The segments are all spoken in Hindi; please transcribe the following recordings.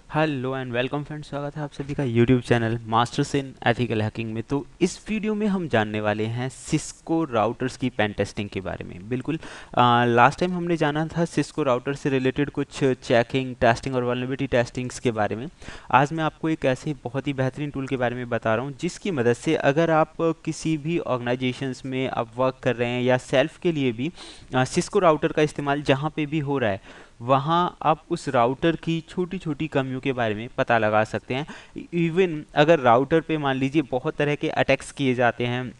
हेलो एंड वेलकम फ्रेंड्स, स्वागत है आप सभी का YouTube channel Masters in Ethical hacking में। तो इस वीडियो में हम जानने वाले हैं सिस्को राउटर्स की पेन टेस्टिंग के बारे में। बिल्कुल लास्ट टाइम हमने जाना था सिस्को राउटर से रिलेटेड कुछ चेकिंग, टेस्टिंग और वल्नरेबिलिटी टेस्टिंग्स के बारे में। आज मैं आपको एक ऐसे बहुत ही बेहतरीन टूल के बारे में बता रहा हूँ जिसकी मदद से अगर आप किसी भी ऑर्गेनाइजेशंस में आप वर्क कर रहे हैं या सेल्फ के लिए भी सिस्को राउटर का इस्तेमाल जहाँ पे भी हो रहा है, वहाँ आप उस राउटर की छोटी छोटी कमियों के बारे में पता लगा सकते हैं। इवन अगर राउटर पे मान लीजिए बहुत तरह के अटैक्स किए जाते हैं,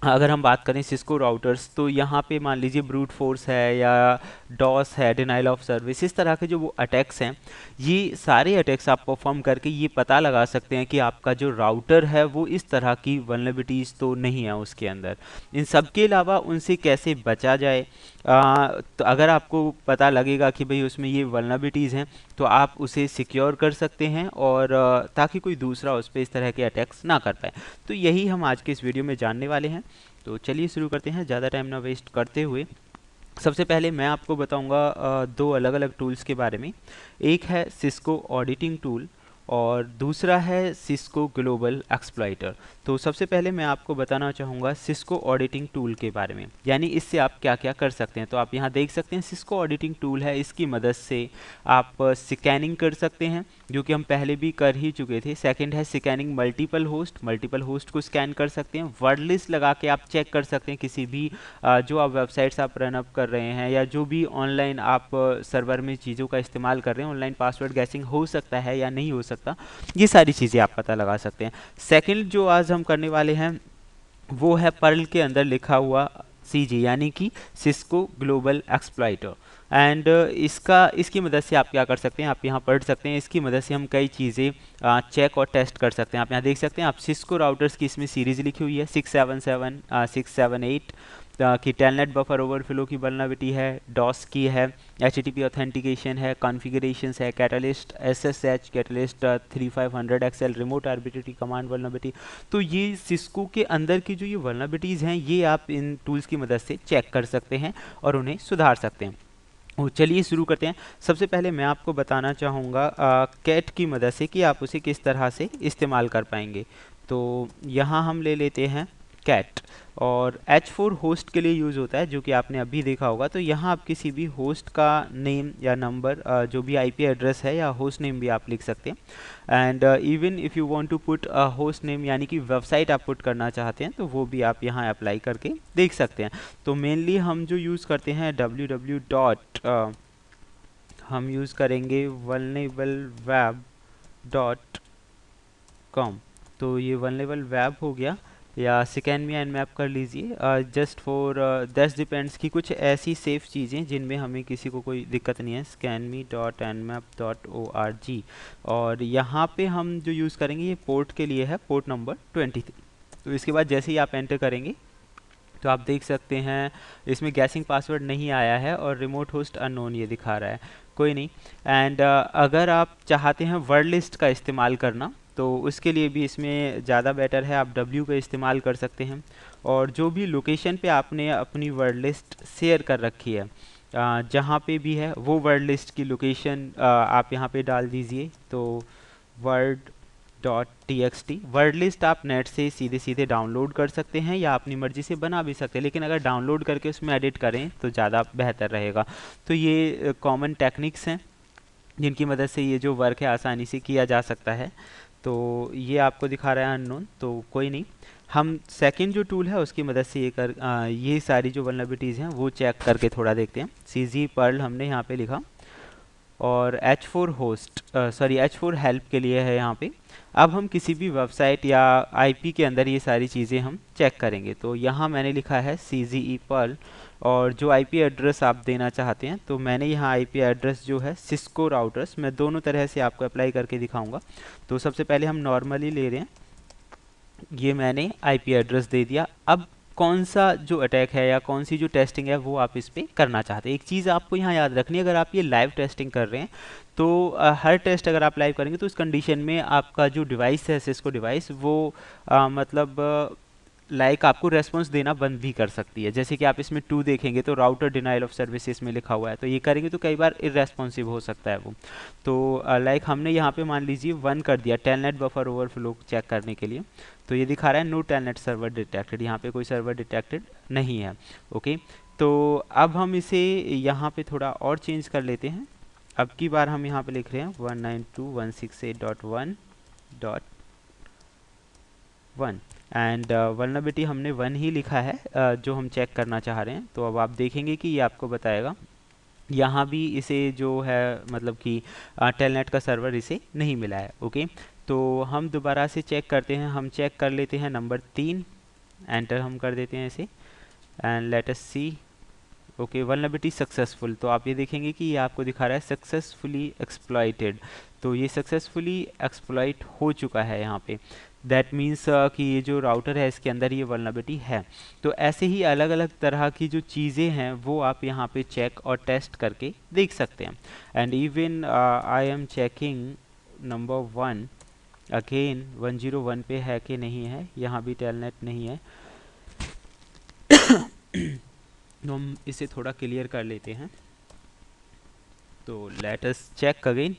अगर हम बात करें सिस्को राउटर्स, तो यहाँ पे मान लीजिए ब्रूट फोर्स है या डॉस है, डिनाइल ऑफ सर्विस, इस तरह के जो वो अटैक्स हैं, ये सारे अटैक्स आप परफॉर्म करके ये पता लगा सकते हैं कि आपका जो राउटर है वो इस तरह की वल्नरेबिलिटीज़ तो नहीं है उसके अंदर। इन सब के अलावा उनसे कैसे बचा जाए, तो अगर आपको पता लगेगा कि भाई उसमें ये वल्नरेबिलिटीज़ हैं, तो आप उसे सिक्योर कर सकते हैं और ताकि कोई दूसरा उस पर इस तरह के अटैक्स ना कर पाए। तो यही हम आज के इस वीडियो में जानने वाले हैं। तो चलिए शुरू करते हैं ज़्यादा टाइम ना वेस्ट करते हुए। सबसे पहले मैं आपको बताऊंगा दो अलग अलग टूल्स के बारे में। एक है सिस्को ऑडिटिंग टूल और दूसरा है सिस्को ग्लोबल एक्सप्लॉइटर। तो सबसे पहले मैं आपको बताना चाहूँगा सिस्को ऑडिटिंग टूल के बारे में, यानी इससे आप क्या क्या कर सकते हैं। तो आप यहाँ देख सकते हैं सिस्को ऑडिटिंग टूल है, इसकी मदद से आप स्कैनिंग कर सकते हैं, जो कि हम पहले भी कर ही चुके थे। सेकंड है स्कैनिंग मल्टीपल होस्ट को स्कैन कर सकते हैं। वर्ड लिस्ट लगा के आप चेक कर सकते हैं किसी भी जो आप वेबसाइट्स आप रन अप कर रहे हैं या जो भी ऑनलाइन आप सर्वर में चीज़ों का इस्तेमाल कर रहे हैं, ऑनलाइन पासवर्ड गैसिंग हो सकता है या नहीं हो सकता, ये सारी चीज़ें आप पता लगा सकते हैं। सेकंड जो आज हम करने वाले हैं वो है पर्ल के अंदर लिखा हुआ सीजी, यानी कि सिस्को ग्लोबल एक्सप्लॉइटर। एंड इसकी मदद से आप क्या कर सकते हैं, आप यहाँ पढ़ सकते हैं। इसकी मदद से हम कई चीज़ें चेक और टेस्ट कर सकते हैं। आप यहाँ देख सकते हैं, आप सिस्को राउटर्स की इसमें सीरीज लिखी हुई है 677 678 की टेलनेट बफर ओवरफ्लो की वल्नरेबिलिटी है, डॉस की है, एचटीटीपी ऑथेंटिकेशन है, कॉन्फ़िगरेशंस है, catalyst SSH, catalyst 3500 XL, remote arbitrary command vulnerability. तो ये सिस्को के अंदर की जो ये वल्नरेबिलिटीज़ हैं, ये आप इन टूल्स की मदद से चेक कर सकते हैं और उन्हें सुधार सकते हैं। तो चलिए शुरू करते हैं। सबसे पहले मैं आपको बताना चाहूँगा कैट की मदद से कि आप उसे किस तरह से इस्तेमाल कर पाएंगे। तो यहाँ हम ले लेते हैं कैट, और H4 होस्ट के लिए यूज़ होता है, जो कि आपने अभी देखा होगा। तो यहाँ आप किसी भी होस्ट का नेम या नंबर, जो भी आईपी एड्रेस है या होस्ट नेम भी आप लिख सकते हैं। And even if you want to put a host name, यानी कि वेबसाइट आप पुट करना चाहते हैं, तो वो भी आप यहाँ अप्लाई करके देख सकते हैं। तो मेनली हम जो यूज़ करते हैं www डॉट हम यूज़ करेंगे vulnerableWeb.com। तो ये वल्नरेबल वेब हो गया, या स्कैन मी एंड मैप कर लीजिए। जस्ट फॉर दैट्स डिपेंड्स की कुछ ऐसी सेफ चीज़ें जिनमें हमें किसी को कोई दिक्कत नहीं है। scanme.nmap.org। और यहाँ पे हम जो यूज़ करेंगे ये पोर्ट के लिए है, पोर्ट नंबर 23। तो इसके बाद जैसे ही आप एंटर करेंगे तो आप देख सकते हैं इसमें गैसिंग पासवर्ड नहीं आया है और रिमोट होस्ट अननोन ये दिखा रहा है। कोई नहीं। एंड अगर आप चाहते हैं वर्ड लिस्ट का इस्तेमाल करना, तो उसके लिए भी इसमें ज़्यादा बेटर है, आप W का इस्तेमाल कर सकते हैं। और जो भी लोकेशन पे आपने अपनी वर्ड लिस्ट शेयर कर रखी है, जहाँ पे भी है वो वर्ड लिस्ट की लोकेशन आप यहाँ पे डाल दीजिए। तो word dot T x T word list आप नेट से सीधे सीधे डाउनलोड कर सकते हैं या अपनी मर्ज़ी से बना भी सकते हैं, लेकिन अगर डाउनलोड करके उसमें एडिट करें तो ज़्यादा बेहतर रहेगा। तो ये कॉमन टेक्निक्स हैं जिनकी मदद से ये जो वर्क है आसानी से किया जा सकता है। तो ये आपको दिखा रहा है अननोन, तो कोई नहीं। हम सेकंड जो टूल है उसकी मदद से ये सारी जो वल्नरेबिलिटीज़ हैं वो चेक करके थोड़ा देखते हैं। सीजी पर्ल हमने यहाँ पे लिखा, और H4 होस्ट H4 हेल्प के लिए है यहाँ पे। अब हम किसी भी वेबसाइट या आईपी के अंदर ये सारी चीज़ें हम चेक करेंगे। तो यहाँ मैंने लिखा है CGE पर्ल, और जो आईपी एड्रेस आप देना चाहते हैं, तो मैंने यहाँ आईपी एड्रेस जो है सिस्को राउटर्स, मैं दोनों तरह से आपको अप्लाई करके दिखाऊंगा। तो सबसे पहले हम नॉर्मली ले रहे हैं, ये मैंने आईपी एड्रेस दे दिया। अब कौन सा जो अटैक है या कौन सी जो टेस्टिंग है वो आप इस पर करना चाहते हैं। एक चीज़ आपको यहाँ याद रखनी है, अगर आप ये लाइव टेस्टिंग कर रहे हैं तो हर टेस्ट अगर आप लाइव करेंगे तो इस कंडीशन में आपका जो डिवाइस है सिस्को डिवाइस वो मतलब लाइक आपको रेस्पॉन्स देना बंद भी कर सकती है। जैसे कि आप इसमें 2 देखेंगे तो राउटर डिनाइल ऑफ सर्विसेज में लिखा हुआ है, तो ये करेंगे तो कई बार इरेस्पॉन्सिव हो सकता है वो। तो लाइक हमने यहाँ पे मान लीजिए 1 कर दिया टेलनेट बफर ओवरफ्लो चेक करने के लिए, तो ये दिखा रहा है नो टेलनेट सर्वर डिटेक्टेड, यहाँ पे कोई सर्वर डिटेक्टेड नहीं है। ओके, तो अब हम इसे यहाँ पे थोड़ा और चेंज कर लेते हैं। अब की बार हम यहाँ पे लिख रहे हैं 192.168.1.1 एंड वल्नरेबिलिटी हमने 1 ही लिखा है जो हम चेक करना चाह रहे हैं। तो अब आप देखेंगे कि ये आपको बताएगा यहाँ भी इसे जो है मतलब कि टेलनेट का सर्वर इसे नहीं मिला है। ओके, तो हम दोबारा से चेक करते हैं, हम चेक कर लेते हैं नंबर 3, एंटर हम कर देते हैं इसे and let us see. Okay, vulnerability successful, तो आप ये देखेंगे कि ये आपको दिखा रहा है सक्सेसफुली एक्सप्लॉइटेड, तो ये सक्सेसफुली एक्सप्लॉइट हो चुका है यहाँ पे। दैट मीन्स कि ये जो राउटर है इसके अंदर ये वल्नरेबिलिटी है। तो ऐसे ही अलग अलग तरह की जो चीज़ें हैं वो आप यहाँ पे चेक और टेस्ट करके देख सकते हैं। And even I am checking number 1 again 101 पे है कि नहीं है, यहाँ भी टेलनेट नहीं है। तो हम इसे थोड़ा क्लियर कर लेते हैं, तो लेट अस चेक अगेन।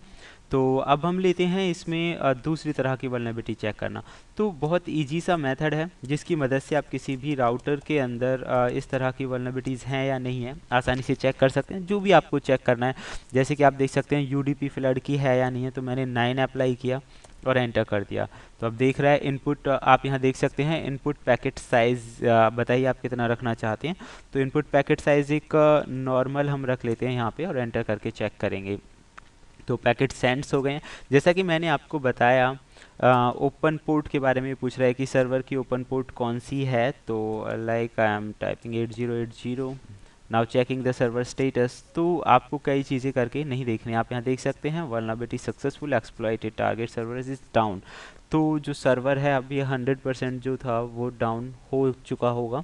तो अब हम लेते हैं इसमें दूसरी तरह की वल्नरेबिलिटी चेक करना। तो बहुत इजी सा मेथड है जिसकी मदद से आप किसी भी राउटर के अंदर इस तरह की वल्नरेबिलिटीज़ हैं या नहीं है आसानी से चेक कर सकते हैं, जो भी आपको चेक करना है। जैसे कि आप देख सकते हैं यूडीपी फ्लड की है या नहीं है, तो मैंने 9 अप्लाई किया और एंटर कर दिया। तो अब देख रहा है इनपुट, आप यहाँ देख सकते हैं इनपुट पैकेट साइज़, बताइए आप कितना रखना चाहते हैं। तो इनपुट पैकेट साइज़ एक नॉर्मल हम रख लेते हैं यहाँ पे और एंटर करके चेक करेंगे। तो पैकेट सेंड्स हो गए हैं। जैसा कि मैंने आपको बताया ओपन पोर्ट के बारे में पूछ रहा है कि सर्वर की ओपन पोर्ट कौन सी है, तो like I am typing 8080 now checking the server status. तो आपको कई चीज़ें करके नहीं देखनी, आप यहाँ देख सकते हैं vulnerability successful exploited target server is down. तो जो सर्वर है अभी 100% जो था वो डाउन हो चुका होगा,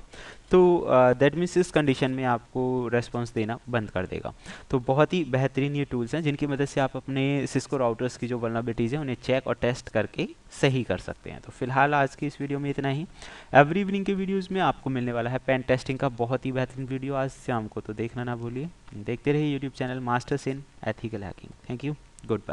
तो दैट मीन्स इस कंडीशन में आपको रेस्पॉन्स देना बंद कर देगा। तो बहुत ही बेहतरीन ये टूल्स हैं जिनकी मदद से आप अपने सिस्को राउटर्स की जो वल्नरेबिलिटीज़ हैं उन्हें चेक और टेस्ट करके सही कर सकते हैं। तो फिलहाल आज की इस वीडियो में इतना ही। एवरी इवनिंग के वीडियोज़ में आपको मिलने वाला है पेन टेस्टिंग का बहुत ही बेहतरीन वीडियो आज शाम को, तो देखना ना भूलिए। देखते रहिए YouTube channel Masters in Ethical Hacking. Thank you, good bye.